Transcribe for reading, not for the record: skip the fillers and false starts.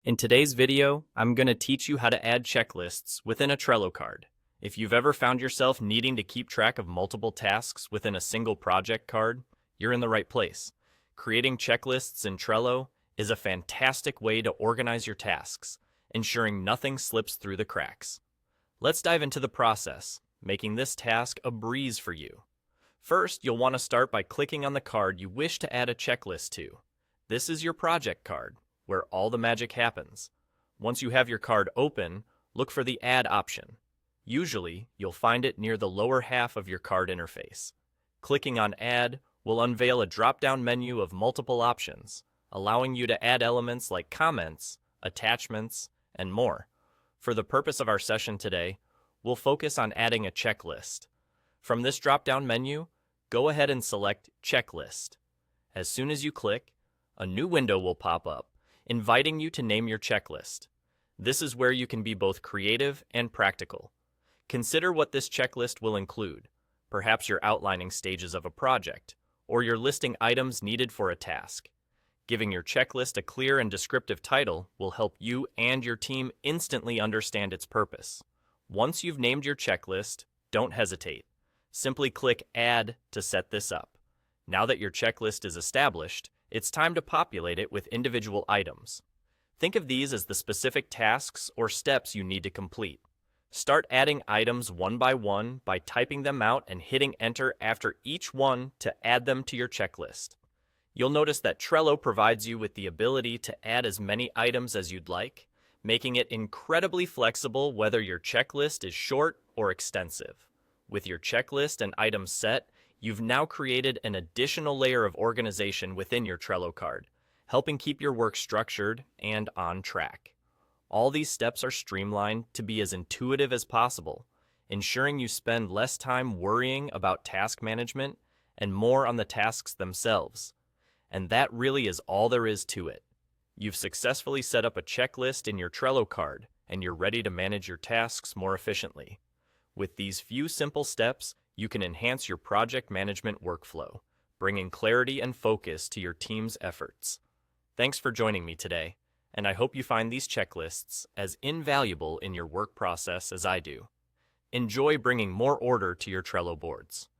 In today's video, I'm going to teach you how to add checklists within a Trello card. If you've ever found yourself needing to keep track of multiple tasks within a single project card, you're in the right place. Creating checklists in Trello is a fantastic way to organize your tasks, ensuring nothing slips through the cracks. Let's dive into the process, making this task a breeze for you. First, you'll want to start by clicking on the card you wish to add a checklist to. This is your project card, where all the magic happens. Once you have your card open, look for the Add option. Usually, you'll find it near the lower half of your card interface. Clicking on Add will unveil a drop-down menu of multiple options, allowing you to add elements like comments, attachments, and more. For the purpose of our session today, we'll focus on adding a checklist. From this drop-down menu, go ahead and select Checklist. As soon as you click, a new window will pop up, inviting you to name your checklist. This is where you can be both creative and practical. Consider what this checklist will include. Perhaps you're outlining stages of a project, or you're listing items needed for a task. Giving your checklist a clear and descriptive title will help you and your team instantly understand its purpose. Once you've named your checklist, don't hesitate. Simply click Add to set this up. Now that your checklist is established, it's time to populate it with individual items. Think of these as the specific tasks or steps you need to complete. Start adding items one by typing them out and hitting Enter after each one to add them to your checklist. You'll notice that Trello provides you with the ability to add as many items as you'd like, making it incredibly flexible whether your checklist is short or extensive. With your checklist and items set, you've now created an additional layer of organization within your Trello card, helping keep your work structured and on track. All these steps are streamlined to be as intuitive as possible, ensuring you spend less time worrying about task management and more on the tasks themselves. And that really is all there is to it. You've successfully set up a checklist in your Trello card, and you're ready to manage your tasks more efficiently. With these few simple steps, you can enhance your project management workflow, bringing clarity and focus to your team's efforts. Thanks for joining me today, and I hope you find these checklists as invaluable in your work process as I do. Enjoy bringing more order to your Trello boards.